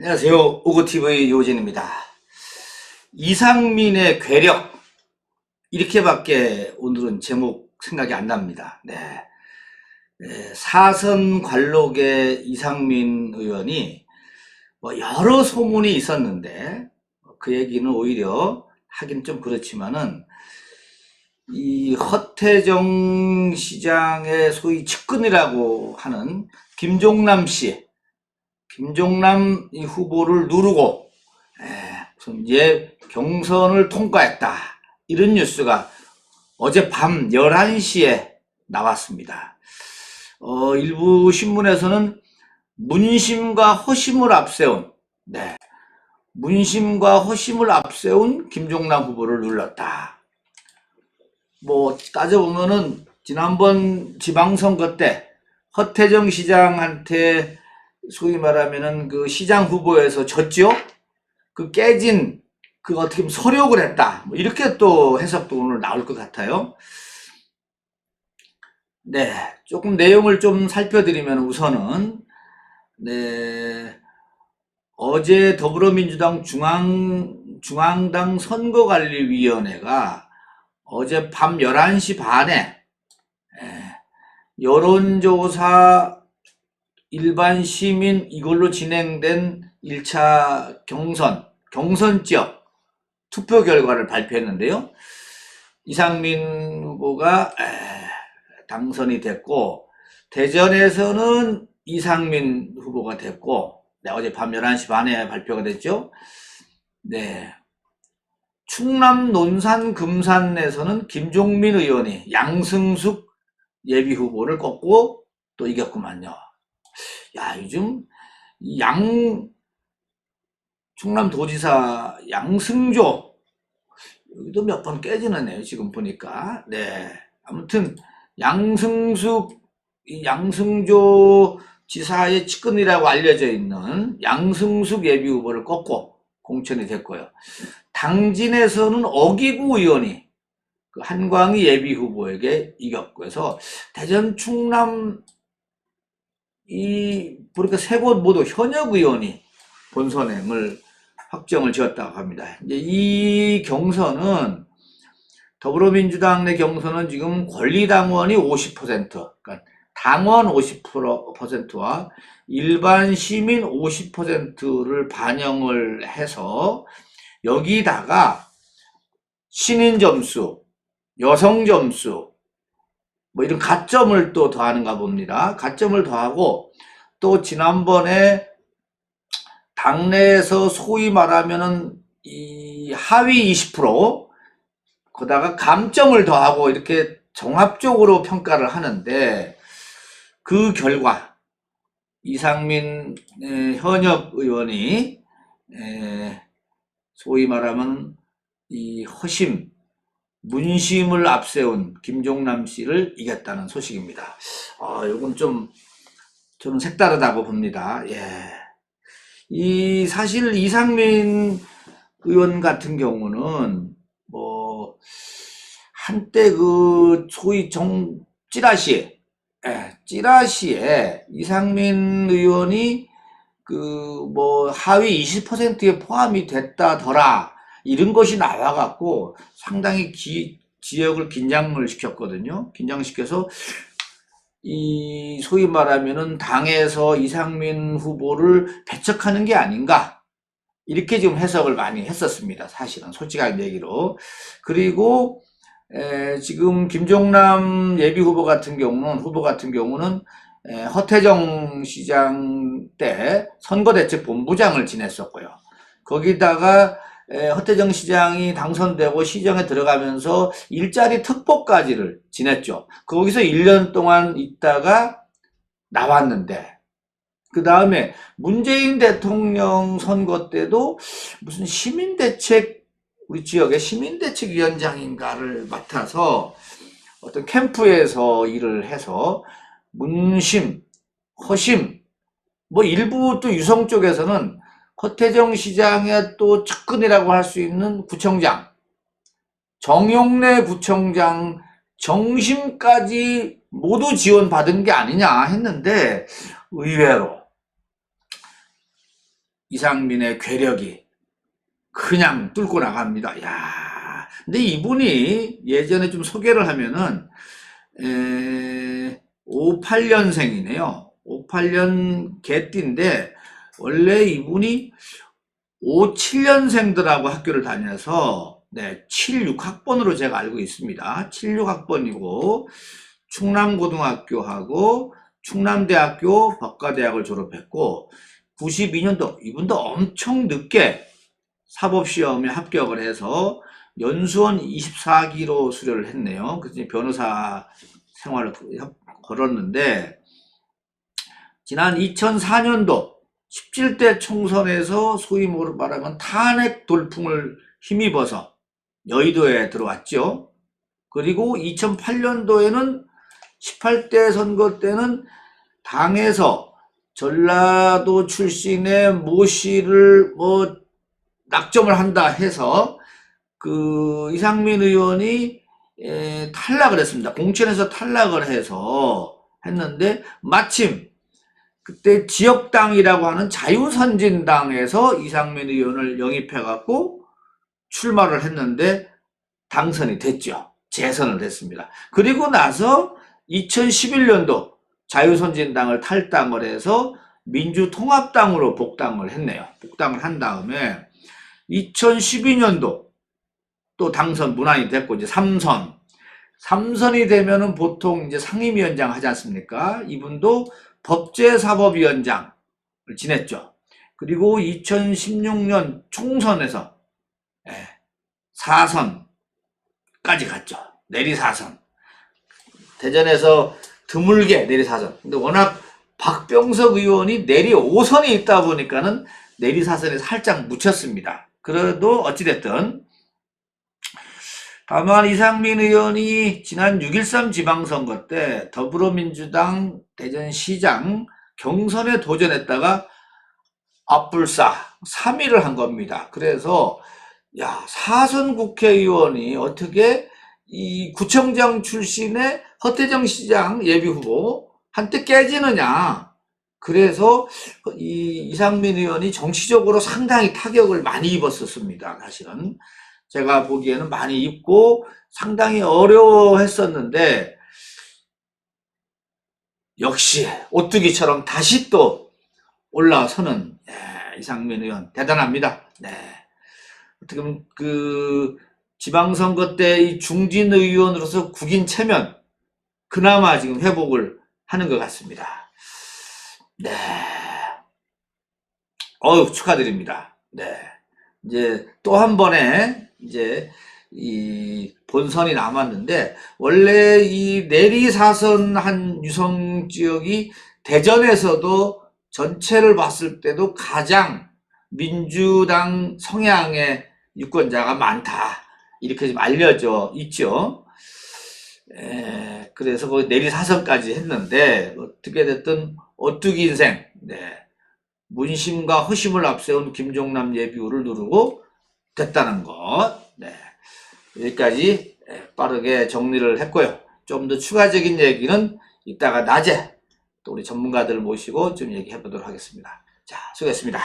안녕하세요. 오고TV 요진입니다. 이상민의 괴력, 이렇게밖에 오늘은 제목 생각이 안 납니다. 사선 관록의 이상민 의원이 여러 소문이 있었는데 그 얘기는 오히려 하긴 좀 그렇지만은 이 허태정 시장의 소위 측근이라고 하는 김종남 후보를 누르고 얘 경선을 통과했다, 이런 뉴스가 어젯밤 11시에 나왔습니다. 일부 신문에서는 문심과 허심을 앞세운 김종남 후보를 눌렀다. 따져보면은 지난번 지방선거 때 허태정 시장한테 소위 말하면은 그 시장 후보에서 졌죠? 그 깨진, 어떻게 보면 서력을 했다, 이렇게 또 해석도 오늘 나올 것 같아요. 조금 내용을 좀 살펴드리면 우선은, 어제 더불어민주당 중앙당 선거관리위원회가 어젯밤 11시 반에 여론조사 일반 시민 이걸로 진행된 1차 경선 지역 투표 결과를 발표했는데요. 이상민 후보가 당선이 됐고, 대전에서는 이상민 후보가 됐고, 어젯밤 11시 반에 발표가 됐죠. 충남 논산 금산에서는 김종민 의원이 양승숙 예비후보를 꺾고 또 이겼구만요. 요즘 충남도지사 양승조, 여기도 몇 번 깨지네요, 지금 보니까. 아무튼 양승조 지사의 측근이라고 알려져 있는 양승숙 예비후보를 꺾고 공천이 됐고요. 당진에서는 어기구 의원이 그 한광희 예비후보에게 이겼고 해서 대전, 충남 보니까 세 곳 모두 현역 의원이 본선행을 확정을 지었다고 합니다. 이제 이 경선은, 더불어민주당 내 경선은 지금 권리당원이 50%, 그러니까 당원 50%와 일반 시민 50%를 반영을 해서 여기다가 신인 점수, 여성 점수, 이런 가점을 또 더하는가 봅니다. 가점을 더하고, 또 지난번에 당내에서 소위 말하면은 이 하위 20%, 거다가 감점을 더하고 이렇게 종합적으로 평가를 하는데, 그 결과 이상민 현역 의원이 소위 말하면 이 문심을 앞세운 김종남 씨를 이겼다는 소식입니다. 이건 좀 저는 색다르다고 봅니다. 사실 이상민 의원 같은 경우는 한때 그 소위 찌라시에 이상민 의원이 하위 20%에 포함이 됐다더라, 이런 것이 나와갖고 상당히 지역을 긴장을 시켰거든요. 긴장시켜서 소위 말하면은 당에서 이상민 후보를 배척하는 게 아닌가, 이렇게 지금 해석을 많이 했었습니다. 사실은 솔직한 얘기로. 그리고 지금 김종남 후보 같은 경우는 허태정 시장 때 선거대책본부장을 지냈었고요. 거기다가 허태정 시장이 당선되고 시정에 들어가면서 일자리 특보까지를 지냈죠. 거기서 1년 동안 있다가 나왔는데, 그 다음에 문재인 대통령 선거 때도 무슨 우리 지역의 시민대책위원장인가를 맡아서 어떤 캠프에서 일을 해서 문심, 허심, 일부 또 유성 쪽에서는 허태정 시장의 또 측근이라고 할 수 있는 구청장, 정용래 구청장 정심까지 모두 지원받은 게 아니냐 했는데, 의외로 이상민의 괴력이 그냥 뚫고 나갑니다. 야, 근데 이분이 예전에 좀 소개를 하면은 58년생이네요. 58년 개띠인데 원래 이분이 57년생들하고 학교를 다녀서 76학번으로 제가 알고 있습니다. 76학번이고 충남고등학교하고 충남대학교 법과대학을 졸업했고 92년도 이분도 엄청 늦게 사법시험에 합격을 해서 연수원 24기로 수료를 했네요. 그래서 변호사 생활을 걸었는데 지난 2004년도 17대 총선에서 소위 말하면 탄핵 돌풍을 힘입어서 여의도에 들어왔죠. 그리고 2008년도에는 18대 선거 때는 당에서 전라도 출신의 모 씨를 낙점을 한다 해서 그 이상민 의원이 탈락을 했습니다. 공천에서 탈락을 해서 했는데 마침 그때 지역당이라고 하는 자유선진당에서 이상민 의원을 영입해 갖고 출마를 했는데 당선이 됐죠. 재선을 됐습니다. 그리고 나서 2011년도 자유선진당을 탈당을 해서 민주통합당으로 복당을 했네요. 복당을 한 다음에 2012년도 또 당선 문안이 됐고 이제 3선이 되면은 보통 이제 상임위원장 하지 않습니까? 이분도 법제사법위원장을 지냈죠. 그리고 2016년 총선에서 4선까지 갔죠. 내리 4선. 대전에서 드물게 내리 4선. 근데 워낙 박병석 의원이 내리 5선이 있다 보니까는 내리 4선에 살짝 묻혔습니다. 그래도 어찌됐든 다만 이상민 의원이 지난 6.13 지방선거 때 더불어민주당 대전시장 경선에 도전했다가 앞불싸 3위를 한 겁니다. 그래서 야, 4선 국회의원이 어떻게 이 구청장 출신의 허태정 시장 예비후보 한테 깨지느냐. 그래서 이 이상민 의원이 정치적으로 상당히 타격을 많이 입었었습니다. 사실은 제가 보기에는 많이 입고 상당히 어려워했었는데 역시 오뚜기처럼 다시 또 올라서는 이상민 의원 대단합니다. 어떻게 보면 그 지방선거 때 이 중진 의원으로서 국인 체면 그나마 지금 회복을 하는 것 같습니다. 축하드립니다. 이제 또 한 번에 이제 이 본선이 남았는데 원래 이 내리 4선 한 유성 지역이 대전에서도 전체를 봤을 때도 가장 민주당 성향의 유권자가 많다. 이렇게 좀 알려져 있죠. 그래서 거기 내리 4선까지 했는데 어떻게 됐든 오뚜기 인생 문심과 허심을 앞세운 김종남 예비후를 누르고 됐다는 것. 여기까지 빠르게 정리를 했고요. 좀 더 추가적인 얘기는 이따가 낮에 또 우리 전문가들을 모시고 좀 얘기해 보도록 하겠습니다. 자, 수고했습니다.